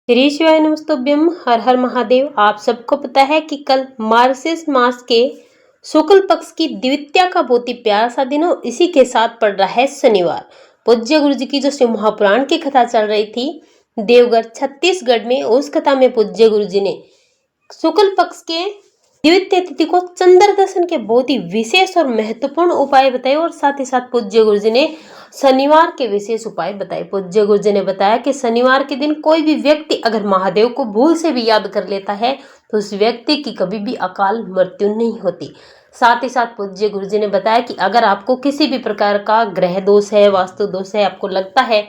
श्री शिवाय नमस्तुभ्यम। हर हर महादेव। आप सबको पता है कि कल मार्गशीर्ष मास के शुक्ल पक्ष की द्वितीया का बहुत ही प्यारा सा दिन हो। इसी के साथ पड़ रहा है शनिवार। पूज्य गुरु जी की जो शिव महापुराण की कथा चल रही थी देवगढ़ छत्तीसगढ़ में, उस कथा में पूज्य गुरु जी ने शुक्ल पक्ष के द्वितीय तिथि को चंद्र दर्शन के बहुत ही विशेष और महत्वपूर्ण उपाय बताए और साथ ही साथ पूज्य गुरु जी ने शनिवार के विशेष उपाय बताए। पूज्य गुरु जी ने बताया कि शनिवार के दिन कोई भी व्यक्ति अगर महादेव को भूल से भी याद कर लेता है तो उस व्यक्ति की कभी भी अकाल मृत्यु नहीं होती। साथ ही साथ पूज्य गुरु जी ने बताया कि अगर आपको किसी भी प्रकार का ग्रह दोष है, वास्तु दोष है, आपको लगता है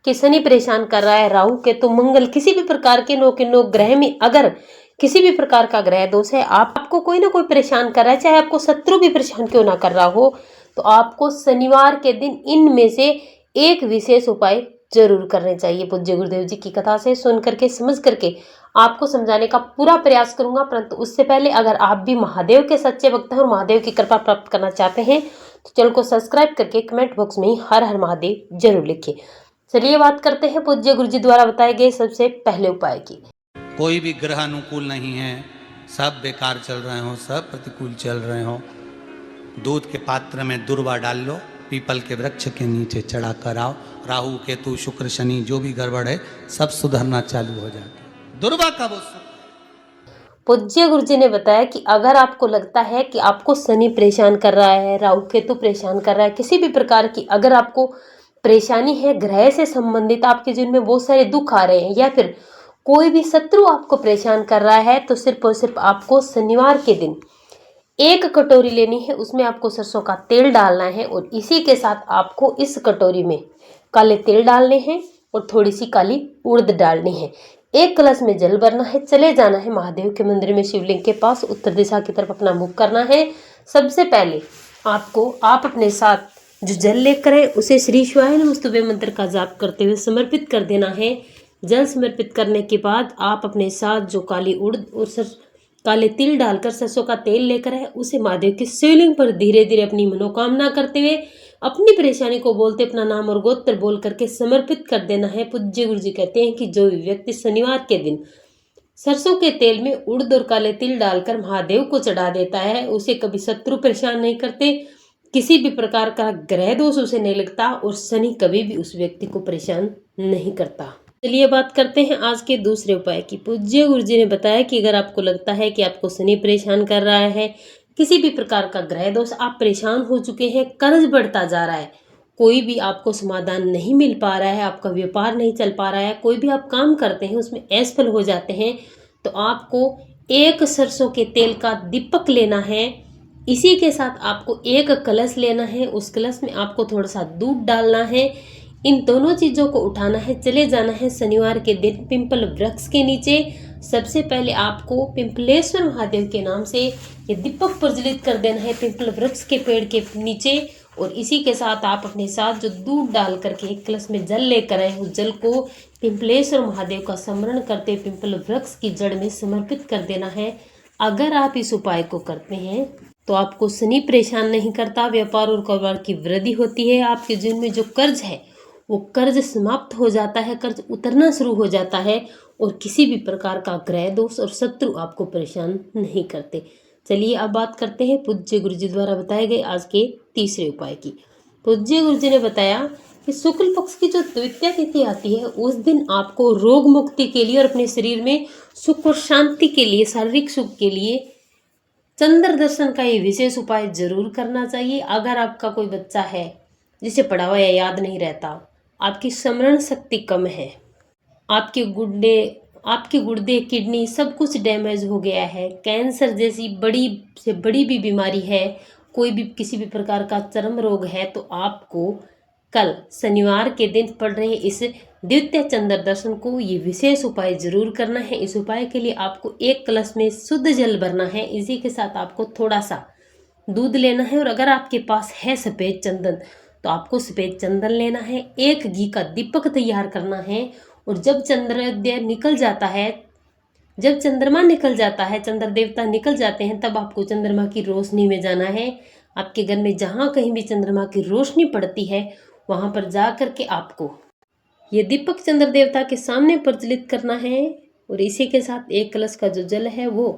कि शनि परेशान कर रहा है, राहु केतु मंगल किसी भी प्रकार के नो ग्रह में अगर किसी भी प्रकार का ग्रह दोष है, आपको कोई ना कोई परेशान कर रहा है, चाहे आपको शत्रु भी परेशान क्यों ना कर रहा हो, तो आपको शनिवार के दिन इनमें से एक विशेष उपाय जरूर करने चाहिए। पूज्य गुरुदेव जी की कथा से सुन करके समझ करके आपको समझाने का पूरा प्रयास करूंगा, परंतु उससे पहले अगर आप भी महादेव के सच्चे भक्त हैं और महादेव की कृपा प्राप्त करना चाहते हैं तो चैनल को सब्सक्राइब करके कमेंट बॉक्स में ही हर हर महादेव जरूर लिखिए। चलिए बात करते हैं पूज्य गुरु जी द्वारा बताए गए सबसे पहले उपाय की। कोई भी ग्रह अनुकूल नहीं है, सब बेकार चल रहे हो, सब प्रतिकूल चल रहे हो, दूध के पात्र में दुर्वा डाल लो, पीपल के वृक्ष के नीचे चढ़ा कर आओ, राहु केतु शुक्र शनि जो भी गड़बड़ है सब सुधरना चालू हो जाता। दुर्वा का वो पूज्य गुरु जी ने बताया कि अगर आपको लगता है कि आपको शनि परेशान कर रहा है, राहु केतु परेशान कर रहा है, किसी भी प्रकार की अगर आपको परेशानी है, ग्रह से संबंधित आपके जीवन में बहुत सारे दुख आ रहे हैं या फिर कोई भी शत्रु आपको परेशान कर रहा है, तो सिर्फ और सिर्फ आपको शनिवार के दिन एक कटोरी लेनी है, उसमें आपको सरसों का तेल डालना है और इसी के साथ आपको इस कटोरी में काले तिल डालने हैं और थोड़ी सी काली उड़द डालनी है। एक कलश में जल भरना है, चले जाना है महादेव के मंदिर में, शिवलिंग के पास उत्तर दिशा की तरफ अपना मुख करना है। सबसे पहले आप अपने साथ जो जल लेकर है उसे श्री शिवाय नमस्तुभ्यम मंत्र का जाप करते हुए समर्पित कर देना है। जल समर्पित करने के बाद आप अपने साथ जो काली उड़द और काले तिल डालकर सरसों का तेल लेकर है उसे महादेव के शिवलिंग पर धीरे धीरे अपनी मनोकामना करते हुए अपनी परेशानी को बोलते अपना नाम और गोत्र बोल करके समर्पित कर देना है। पूज्य गुरु जी कहते हैं कि जो भी व्यक्ति शनिवार के दिन सरसों के तेल में उड़द और काले तिल डालकर महादेव को चढ़ा देता है उसे कभी शत्रु परेशान नहीं करते, किसी भी प्रकार का ग्रह दोष उसे नहीं लगता और शनि कभी भी उस व्यक्ति को परेशान नहीं करता। चलिए बात करते हैं आज के दूसरे उपाय की। पूज्य गुरु जी ने बताया कि अगर आपको लगता है कि आपको शनि परेशान कर रहा है, किसी भी प्रकार का ग्रह दोष, आप परेशान हो चुके हैं, कर्ज बढ़ता जा रहा है, कोई भी आपको समाधान नहीं मिल पा रहा है, आपका व्यापार नहीं चल पा रहा है, कोई भी आप काम करते हैं उसमें असफल हो जाते हैं, तो आपको एक सरसों के तेल का दीपक लेना है। इसी के साथ आपको एक कलश लेना है, उस कलश में आपको थोड़ा सा दूध डालना है। इन दोनों चीज़ों को उठाना है, चले जाना है शनिवार के दिन पिंपल वृक्ष के नीचे। सबसे पहले आपको पिंपलेश्वर महादेव के नाम से ये दीपक प्रज्वलित कर देना है पिंपल वृक्ष के पेड़ के नीचे और इसी के साथ आप अपने साथ जो दूध डाल करके एक कलश में जल लेकर आए उस जल को पिंपलेश्वर महादेव का स्मरण करते पिंपल वृक्ष की जड़ में समर्पित कर देना है। अगर आप इस उपाय को करते हैं तो आपको शनि परेशान नहीं करता, व्यापार और कारोबार की वृद्धि होती है, आपके जीवन में जो कर्ज है वो कर्ज समाप्त हो जाता है, कर्ज उतरना शुरू हो जाता है और किसी भी प्रकार का ग्रह दोष और शत्रु आपको परेशान नहीं करते। चलिए अब बात करते हैं पूज्य गुरु जी द्वारा बताए गए आज के तीसरे उपाय की। पूज्य गुरु जी ने बताया कि शुक्ल पक्ष की जो द्वितीया तिथि आती है उस दिन आपको रोग मुक्ति के लिए और अपने शरीर में सुख और शांति के लिए, शारीरिक सुख के लिए चंद्र दर्शन का ये विशेष उपाय जरूर करना चाहिए। अगर आपका कोई बच्चा है जिसे पढ़ा हुआ या याद नहीं रहता, आपकी स्मरण शक्ति कम है, आपके गुर्दे किडनी सब कुछ डैमेज हो गया है, कैंसर जैसी बड़ी से बड़ी भी बीमारी है, कोई भी किसी भी प्रकार का चर्म रोग है, तो आपको कल शनिवार के दिन पड़ रहे इस द्वितीय चंद्र दर्शन को ये विशेष उपाय जरूर करना है। इस उपाय के लिए आपको एक कलश में शुद्ध जल भरना है, इसी के साथ आपको थोड़ा सा दूध लेना है और अगर आपके पास है सफ़ेद चंदन तो आपको सफ़ेद चंदन लेना है। एक घी का दीपक तैयार करना है और जब चंद्रोदय निकल जाता है, जब चंद्रमा निकल जाता है, चंद्र देवता निकल जाते हैं, तब आपको चंद्रमा की रोशनी में जाना है। आपके घर में जहाँ कहीं भी चंद्रमा की रोशनी पड़ती है वहाँ पर जा कर के आपको ये दीपक चंद्र देवता के सामने प्रज्वलित करना है और इसी के साथ एक कलश का जो जल है वो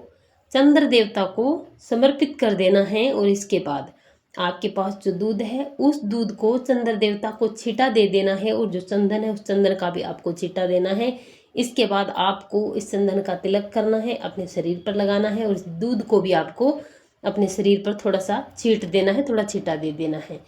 चंद्र देवता को समर्पित कर देना है। और इसके बाद आपके पास जो दूध है उस दूध को चंद्र देवता को छींटा दे देना है और जो चंदन है उस चंदन का भी आपको छींटा देना है। इसके बाद आपको इस चंदन का तिलक करना है, अपने शरीर पर लगाना है और इस दूध को भी आपको अपने शरीर पर थोड़ा सा छींट देना है, थोड़ा छींटा दे देना है।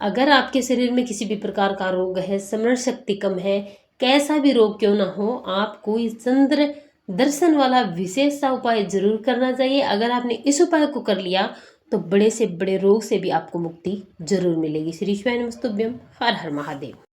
अगर आपके शरीर में किसी भी प्रकार का रोग है, स्मरण शक्ति कम है, कैसा भी रोग क्यों ना हो, आपको इस चंद्र दर्शन वाला विशेष सा उपाय जरूर करना चाहिए। अगर आपने इस उपाय को कर लिया तो बड़े से बड़े रोग से भी आपको मुक्ति जरूर मिलेगी। श्री शिवाय नमस्तुभ्यम। हर हर महादेव।